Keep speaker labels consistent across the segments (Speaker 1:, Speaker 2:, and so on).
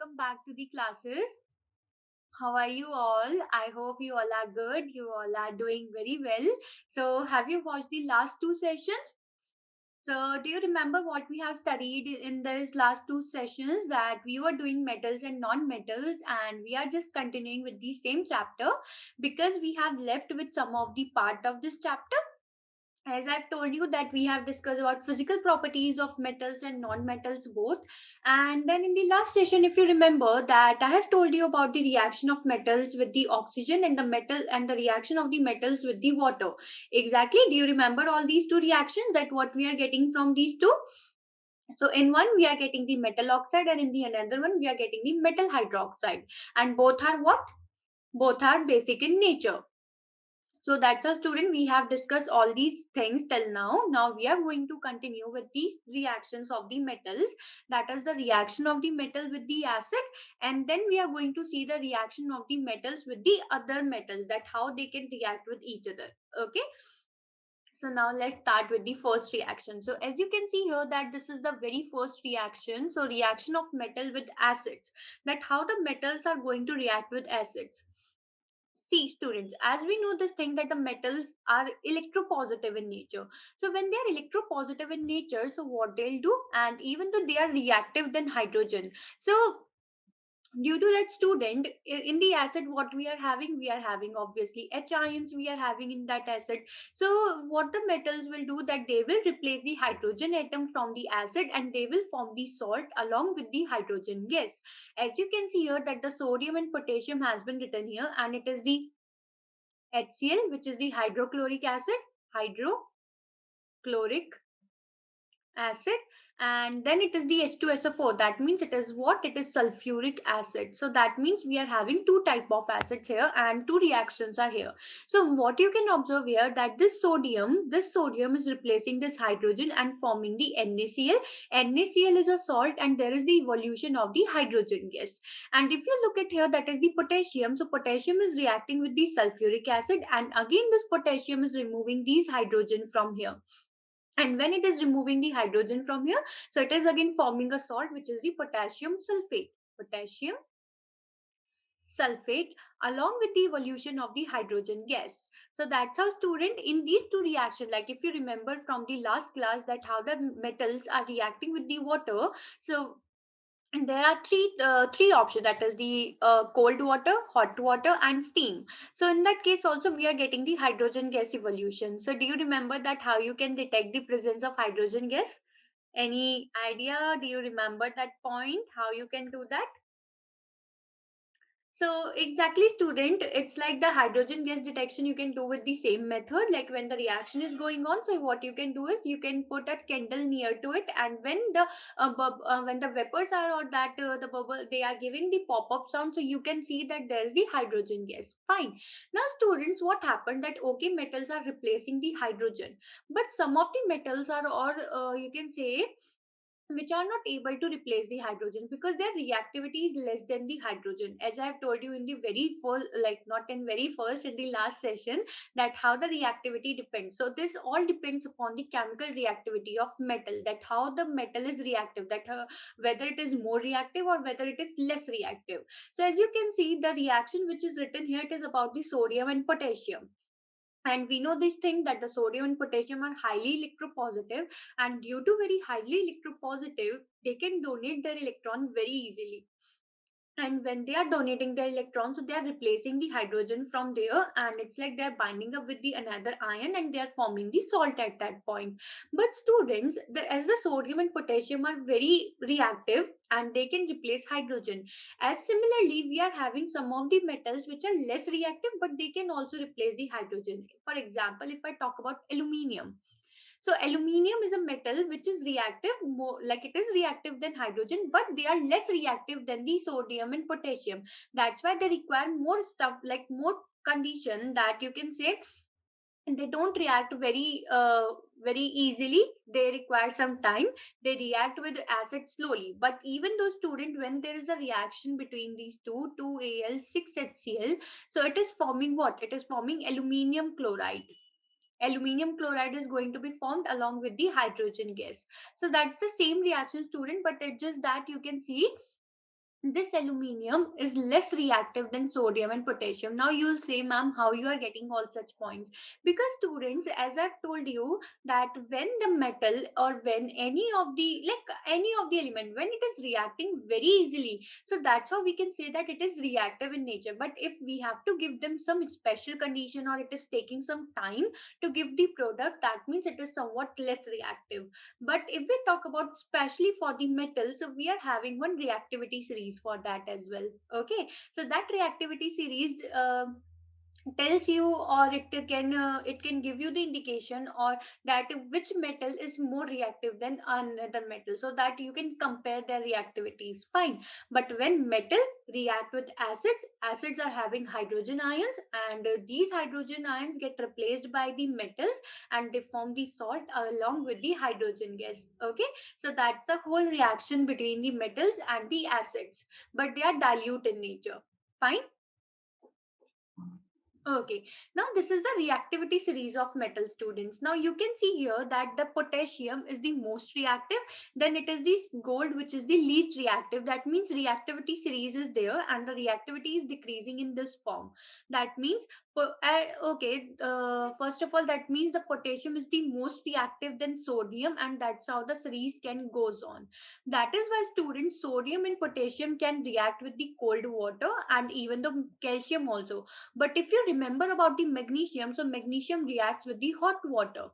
Speaker 1: welcome back to the classes. How are you all? I hope you all are good. You all are doing very well. So, have you watched the last two sessions? So, do you remember what we have studied in these last two sessions? That we were doing metals and non-metals, and we are just continuing with the same chapter because we have left with some of the part of this chapter. As I've told you that we have discussed about physical properties of metals and non-metals both. And then in the last session, if you remember that I have told you about the reaction of metals with the oxygen and the metal and the reaction of the metals with the water. Exactly. Do you remember all these two reactions that what we are getting from these two? So in one we are getting the metal oxide and in the another one we are getting the metal hydroxide. And both are what? Both are basic in nature. So that's a student. We have discussed all these things till now. Now we are going to continue with these reactions of the metals. That is the reaction of the metal with the acid. And then we are going to see the reaction of the metals with the other metals, that how they can react with each other. Okay. So now let's start with the first reaction. So as you can see here that this is the very first reaction. So reaction of metal with acids, that how the metals are going to react with acids. See, students, as we know this thing that the metals are electropositive in nature. So when they are electropositive in nature, so what they'll do, and even though they are reactive than hydrogen. So due to that student, in the acid what we are having obviously H ions we are having in that acid. So what the metals will do that they will replace the hydrogen atom from the acid and they will form the salt along with the hydrogen gas. As you can see here that the sodium and potassium has been written here, and it is the HCl, which is the hydrochloric acid, hydrochloric acid, and then it is the H2SO4. That means it is what? It is sulfuric acid. So that means we are having two type of acids here and two reactions are here. So what you can observe here that this sodium is replacing this hydrogen and forming the NaCl. NaCl is a salt and there is the evolution of the hydrogen gas. And if you look at here, that is the potassium. So potassium is reacting with the sulfuric acid, and again this potassium is removing these hydrogen from here. And when it is removing the hydrogen from here, so it is again forming a salt, which is the potassium sulfate. Potassium sulfate along with the evolution of the hydrogen gas. So that's how student in these two reactions, like if you remember from the last class that how the metals are reacting with the water. So and there are three options, that is the cold water, hot water and steam. So in that case also we are getting the hydrogen gas evolution. So do you remember that how you can detect the presence of hydrogen gas? Any idea? Do you remember that point, how you can do that? So exactly student, it's like the hydrogen gas detection you can do with the same method, like when the reaction is going on. So what you can do is you can put a candle near to it, and when the when the vapors are, or that the bubble, they are giving the pop-up sound, so you can see that there is the hydrogen gas. Fine. Now students, what happened that okay, metals are replacing the hydrogen, but some of the metals are, or you can say, which are not able to replace the hydrogen because their reactivity is less than the hydrogen. As I have told you in the very first, like not in very first, in the last session, that how the reactivity depends. So this all depends upon the chemical reactivity of metal, that how the metal is reactive, that whether it is more reactive or whether it is less reactive. So as you can see, the reaction which is written here, it is about the sodium and potassium. And we know this thing that the sodium and potassium are highly electropositive, and due to very highly electropositive, they can donate their electron very easily. And when they are donating their electrons, so they are replacing the hydrogen from there, and it's like they're binding up with the another ion and they are forming the salt at that point. But students, as the sodium and potassium are very reactive and they can replace hydrogen, as similarly we are having some of the metals which are less reactive but they can also replace the hydrogen. For example, if I talk about aluminium, so aluminium is a metal which is reactive, more like it is reactive than hydrogen, but they are less reactive than the sodium and potassium. That's why they require more stuff, like more condition, that you can say they don't react very easily. They require some time. They react with acid slowly. But even though student, when there is a reaction between these two Al 6HCl, so it is forming what? It is forming aluminium chloride. Aluminium chloride is going to be formed along with the hydrogen gas. So that's the same reaction student, but it's just that you can see this aluminium is less reactive than sodium and potassium. Now you'll say, ma'am, how you are getting all such points? Because students, as I've told you, that when the metal or when any of the, like any of the element, when it is reacting very easily, so that's how we can say that it is reactive in nature. But if we have to give them some special condition, or it is taking some time to give the product, that means it is somewhat less reactive. But if we talk about especially for the metals, so we are having one reactivity series for that as well. Okay, so that reactivity series tells you, or it can give you the indication, or that which metal is more reactive than another metal, so that you can compare their reactivities. Fine. But when metal react with acids, acids are having hydrogen ions, and these hydrogen ions get replaced by the metals, and they form the salt along with the hydrogen gas. Okay, so that's the whole reaction between the metals and the acids, but they are dilute in nature. Fine. Okay, now this is the reactivity series of metal, students. Now you can see here that the potassium is the most reactive, then it is this gold which is the least reactive. That means reactivity series is there and the reactivity is decreasing in this form. That means, first of all, that means the potassium is the most reactive than sodium, and that's how the series can goes on. That is why, students, sodium and potassium can react with the cold water, and even the calcium also. But if you remember about the magnesium, so magnesium reacts with the hot water.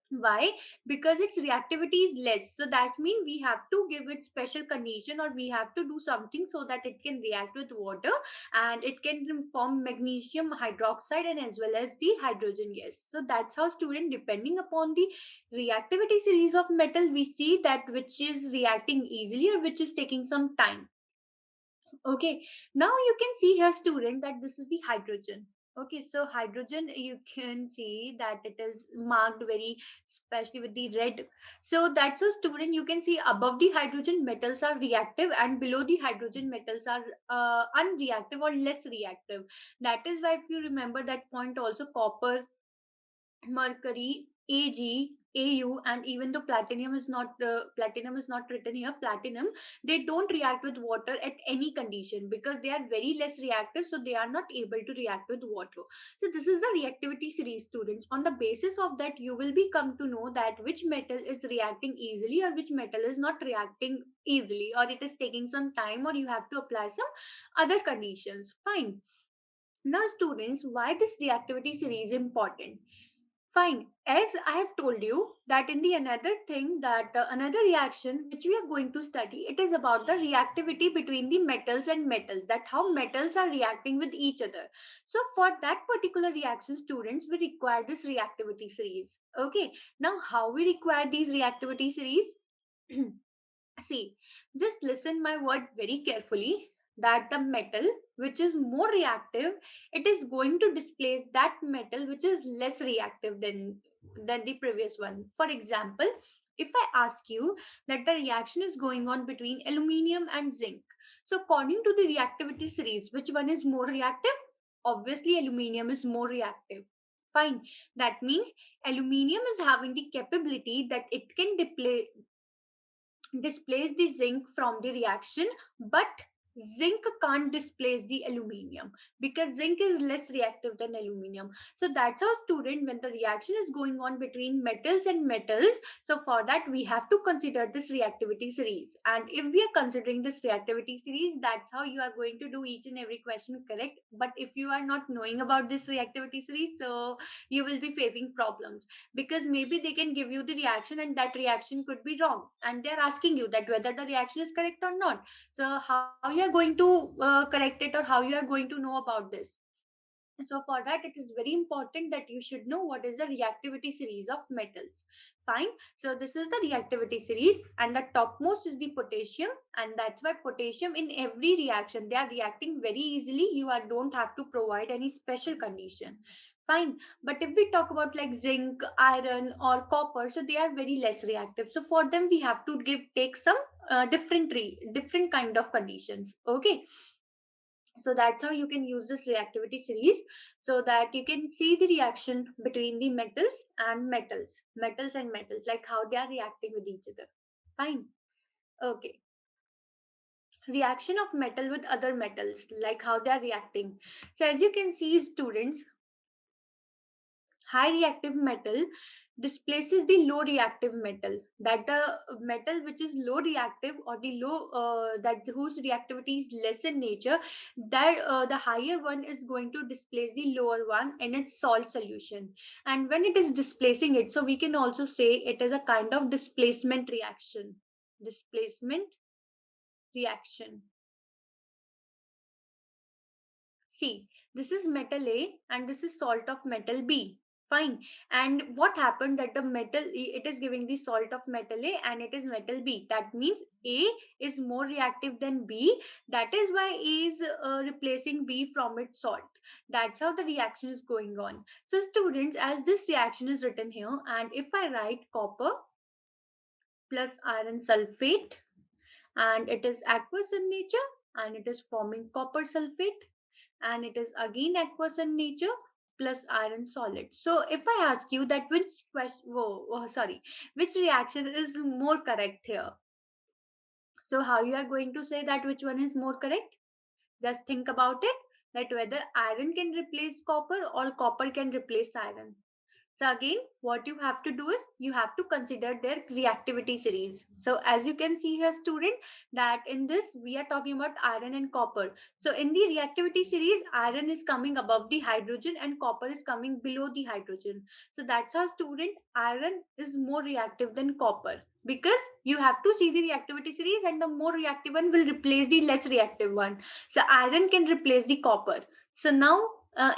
Speaker 1: Why? Because its reactivity is less. So that means we have to give it special condition, or we have to do something so that it can react with water, and it can form magnesium hydroxide and as well as the hydrogen gas. So that's how, student, depending upon the reactivity series of metal, we see that which is reacting easily or which is taking some time. Okay, now you can see here, student, that this is the hydrogen. Okay, so hydrogen, you can see that it is marked very especially with the red. So that's a, student, you can see above the hydrogen metals are reactive, and below the hydrogen metals are unreactive or less reactive. That is why, if you remember that point also, copper, mercury, Ag, Au, and even though platinum is not written here, platinum, they don't react with water at any condition because they are very less reactive, so they are not able to react with water. So this is the reactivity series, students. On the basis of that, you will be come to know that which metal is reacting easily or which metal is not reacting easily, or it is taking some time, or you have to apply some other conditions. Fine. Now, students, why this reactivity series is important? Fine. As I have told you that in the another thing, that another reaction which we are going to study, it is about the reactivity between the metals and metals, that how metals are reacting with each other. So for that particular reaction, students, we require this reactivity series. Okay. Now how we require these reactivity series? See, just listen my word very carefully, that the metal which is more reactive, it is going to displace that metal which is less reactive than the previous one. For example, if I ask you that the reaction is going on between aluminium and zinc, so according to the reactivity series, which one is more reactive? Obviously, aluminium is more reactive. Fine. That means aluminium is having the capability that it can displace the zinc from the reaction, but zinc can't displace the aluminium because zinc is less reactive than aluminium. So that's our, student, when the reaction is going on between metals and metals, so for that we have to consider this reactivity series. And if we are considering this reactivity series, that's how you are going to do each and every question correct. But if you are not knowing about this reactivity series, so you will be facing problems, because maybe they can give you the reaction and that reaction could be wrong, and they're asking you that whether the reaction is correct or not. So how you are going to correct it, or how you are going to know about this? So for that, it is very important that you should know what is the reactivity series of metals. Fine. So this is the reactivity series, and the topmost is the potassium, and that's why potassium in every reaction they are reacting very easily. You are don't have to provide any special condition. Fine. But if we talk about like zinc, iron, or copper, so they are very less reactive. So for them, we have to take some different kind of conditions. Okay, so that's how you can use this reactivity series, so that you can see the reaction between the metals and metals, like how they are reacting with each other. Fine. Okay. reaction of metal with other metals, like how they are reacting. So as you can see, students, high reactive metal displaces the low reactive metal. That the metal which is low reactive, or the low that whose reactivity is less in nature, that the higher one is going to displace the lower one in its salt solution. And when it is displacing it, so we can also say it is a kind of displacement reaction. Displacement reaction. See, this is metal A and this is salt of metal B. Fine. And what happened that the metal, it is giving the salt of metal A and it is metal B. That means A is more reactive than B. That is why A is replacing B from its salt. That's how the reaction is going on. So students, as this reaction is written here, and if I write copper plus iron sulfate, and it is aqueous in nature, and it is forming copper sulfate, and it is again aqueous in nature, plus iron solid. So if I ask you that which question, which reaction is more correct here, so how you are going to say that which one is more correct? Just think about it, that whether iron can replace copper or copper can replace iron. So again, what you have to do is you have to consider their reactivity series. So as you can see here, student, that in this we are talking about iron and copper. So in the reactivity series, iron is coming above the hydrogen and copper is coming below the hydrogen. So that's how, student, iron is more reactive than copper, because you have to see the reactivity series, and the more reactive one will replace the less reactive one. So iron can replace the copper. So now,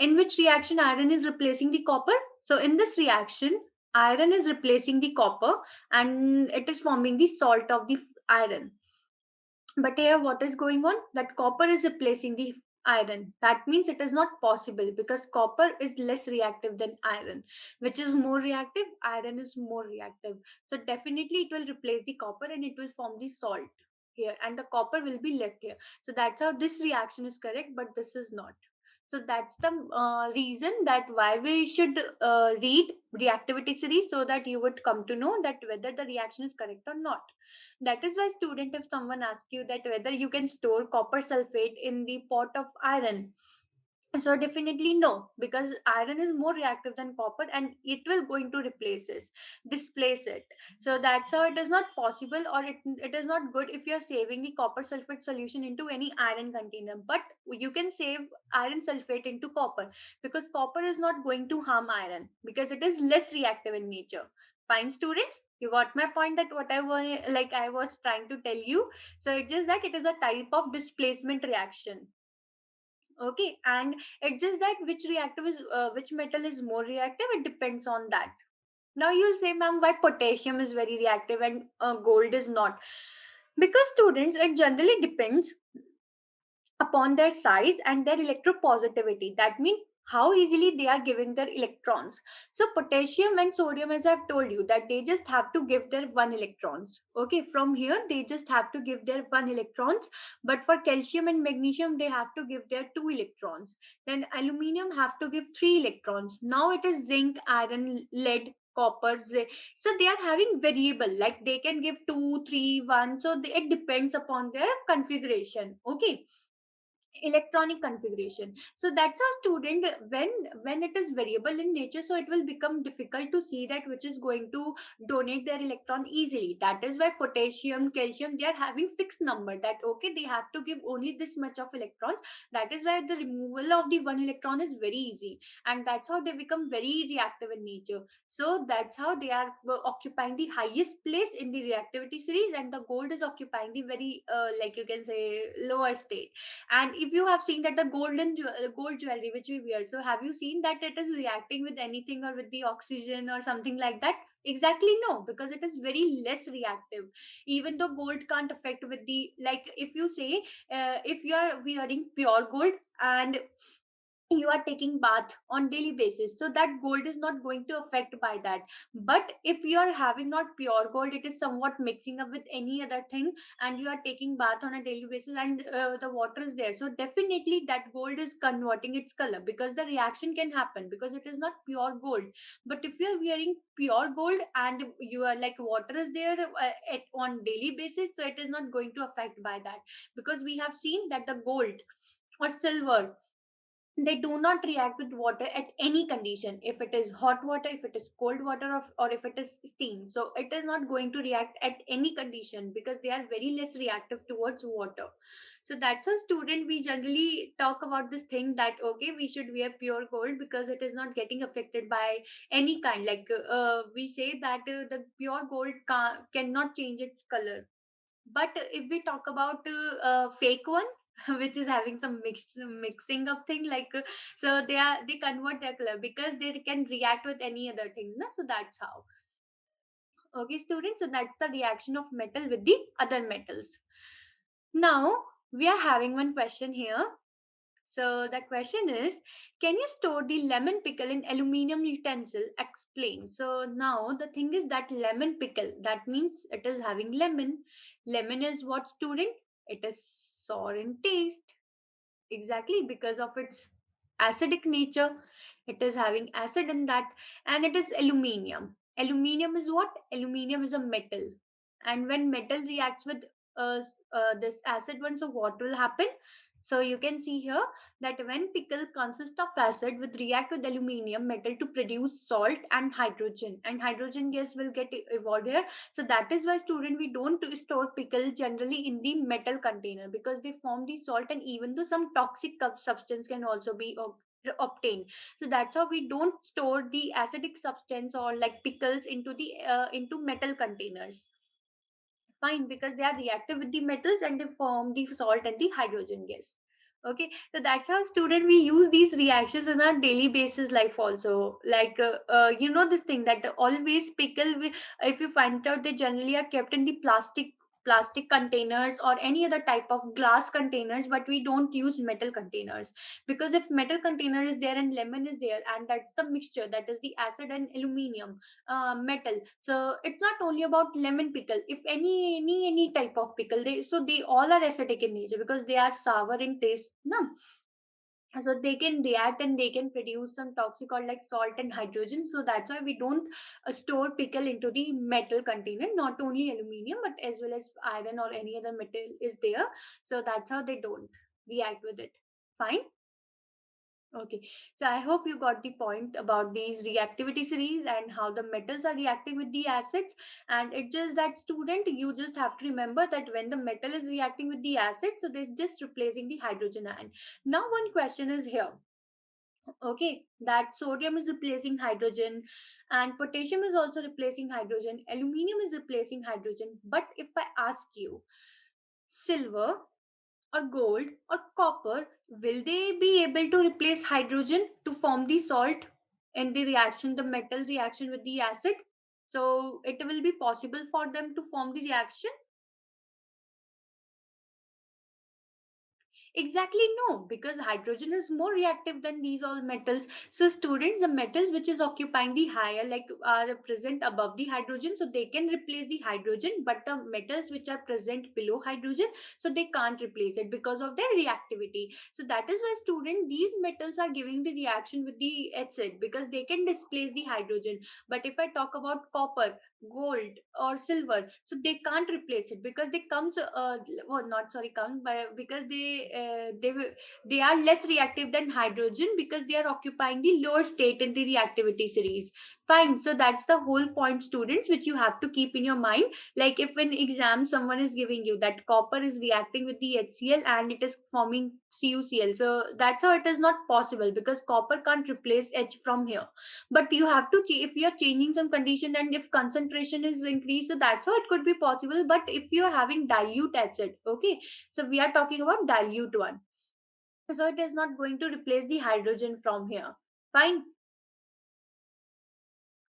Speaker 1: in which reaction iron is replacing the copper? So in this reaction, iron is replacing the copper and it is forming the salt of the iron. But here, what is going on? That copper is replacing the iron. That means it is not possible, because copper is less reactive than iron. Which is more reactive? Iron is more reactive. So definitely it will replace the copper and it will form the salt here, and the copper will be left here. So that's how this reaction is correct, but this is not. So that's the reason that why we should read reactivity series, so that you would come to know that whether the reaction is correct or not. That is why, student, if someone asks you that whether you can store copper sulfate in the pot of iron, so definitely no, because iron is more reactive than copper and it will going to displace it. So that's how it is not possible, or it is not good if you're saving the copper sulfate solution into any iron container. But you can save iron sulfate into copper, because copper is not going to harm iron, because it is less reactive in nature. Fine, students, you got my point, that what I was trying to tell you. So it's just that it is a type of displacement reaction. Okay, and it's just that which metal is more reactive, it depends on that. Now you'll say, ma'am, why potassium is very reactive and gold is not? Because, students, it generally depends upon their size and their electropositivity. That means how easily they are giving their electrons. So potassium and sodium, as I've told you, that they just have to give their one electrons. Okay, from here they just have to give their one electrons. But for calcium and magnesium, they have to give their two electrons. Then aluminium have to give three electrons. Now it is zinc, iron, lead, copper, so they are having variable, like they can give 2, 3, 1. So it depends upon their configuration. Okay, electronic configuration. So that's a student, when it is variable in nature, so it will become difficult to see that which is going to donate their electron easily. That is why potassium, calcium, they are having fixed number, that okay, they have to give only this much of electrons. That is why the removal of the one electron is very easy, and that's how they become very reactive in nature. So that's how they are occupying the highest place in the reactivity series, and the gold is occupying the very like you can say lower state. And if you have seen that the gold jewelry which we wear, so have you seen that it is reacting with anything or with the oxygen or something like that? Exactly, no, because it is very less reactive. Even though gold can't affect with the, like if you say, if you are wearing pure gold and you are taking bath on daily basis, so that gold is not going to affect by that. But if you are having not pure gold, it is somewhat mixing up with any other thing, and you are taking bath on a daily basis, and the water is there, so definitely that gold is converting its color, because the reaction can happen, because it is not pure gold. But if you are wearing pure gold and you are like water is there on daily basis, so it is not going to affect by that, because we have seen that the gold or silver, they do not react with water at any condition, if it is hot water, if it is cold water, or if it is steam, so it is not going to react at any condition, because they are very less reactive towards water. So that's a student, we generally talk about this thing that okay, we should wear pure gold because it is not getting affected by any kind, like we say that the pure gold cannot change its color. But if we talk about fake one, which is having some mixing up thing, like so they convert their color because they can react with any other thing, na? So that's how. Okay, students. So that's the reaction of metal with the other metals. Now we are having one question here. So the question is, can you store the lemon pickle in aluminum utensil? Explain. So now the thing is that lemon pickle, that means it is having lemon. Lemon is what, student? It is sour in taste. Exactly, because of its acidic nature. It is having acid in that, and it is aluminium. Aluminium is what? Aluminium is a metal. And when metal reacts with uh, this acid one, so what will happen? So you can see here that when pickle consists of acid with react with aluminium metal to produce salt and hydrogen gas will get evolved here. So that is why, student, we don't store pickle generally in the metal container, because they form the salt, and even though some toxic substance can also be obtained. So that's how we don't store the acidic substance or like pickles into the into metal containers. Fine, because they are reactive with the metals and they form the salt and the hydrogen gas. Okay, so that's how, student, we use these reactions in our daily basis life also, like this thing that always pickle if you find out, they generally are kept in the plastic containers or any other type of glass containers, but we don't use metal containers, because if metal container is there and lemon is there, and that's the mixture, that is the acid and aluminium metal. So it's not only about lemon pickle. If any type of pickle, they all are acidic in nature, because they are sour in taste, no? So they can react and they can produce some toxic or like salt and hydrogen. So that's why we don't store pickle into the metal container. Not only aluminium, but as well as iron or any other metal is there. So that's how they don't react with it. Fine. Okay, so I hope you got the point about these reactivity series and how the metals are reacting with the acids. And it's just that, student, you just have to remember that when the metal is reacting with the acid, so there's just replacing the hydrogen ion. Now, one question is here. Okay, that sodium is replacing hydrogen, and potassium is also replacing hydrogen. Aluminium is replacing hydrogen. But if I ask you, silver or gold or copper, will they be able to replace hydrogen to form the salt in the reaction, the metal reaction with the acid? So it will be possible for them to form the reaction. Exactly, no, because hydrogen is more reactive than these all metals. So, students, the metals which is occupying the higher, like are present above the hydrogen, so they can replace the hydrogen, but the metals which are present below hydrogen, so they can't replace it because of their reactivity. So that is why, student, these metals are giving the reaction with the acid, because they can displace the hydrogen. But if I talk about copper, gold or silver, so they can't replace it, because they comes well, not sorry comes by, because they are less reactive than hydrogen, because they are occupying the lower state in the reactivity series. Fine, so that's the whole point, students, which you have to keep in your mind. Like if in exam someone is giving you that copper is reacting with the HCl and it is forming CuCl, so that's how it is not possible, because copper can't replace H from here. But you have to if you're changing some condition and if concentration is increased, so that's how it could be possible. But if you're having dilute acid, okay, so we are talking about dilute one, so it is not going to replace the hydrogen from here. Fine.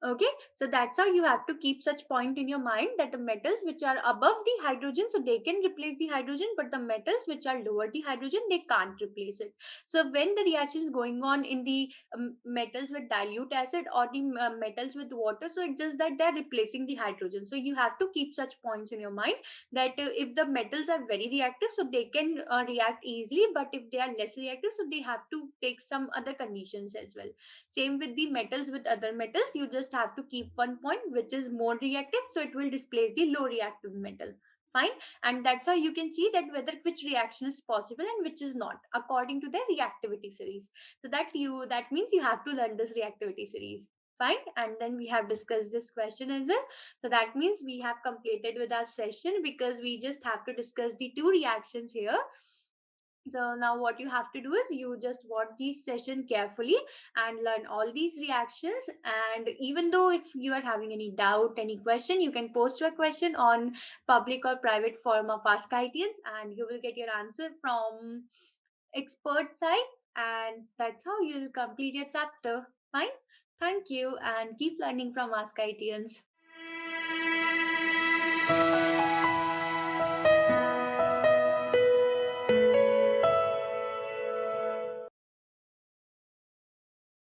Speaker 1: Okay, so that's how you have to keep such point in your mind, that the metals which are above the hydrogen, so they can replace the hydrogen, but the metals which are lower the hydrogen, they can't replace it. So when the reaction is going on in the metals with dilute acid or the metals with water, so it's just that they're replacing the hydrogen. So you have to keep such points in your mind, that if the metals are very reactive, so they can react easily, but if they are less reactive, so they have to take some other conditions as well. Same with the metals with other metals, you just have to keep one point which is more reactive, so it will displace the low reactive metal. Fine. And that's how you can see that whether which reaction is possible and which is not, according to the reactivity series. So that means you have to learn this reactivity series. Fine. And then we have discussed this question as well. So that means we have completed with our session, because we just have to discuss the two reactions here. So now what you have to do is you just watch this session carefully and learn all these reactions. And even though if you are having any doubt, any question, you can post your question on public or private forum of askIITians, and you will get your answer from expert side. And that's how you'll complete your chapter. Fine. Thank you, and keep learning from askIITians.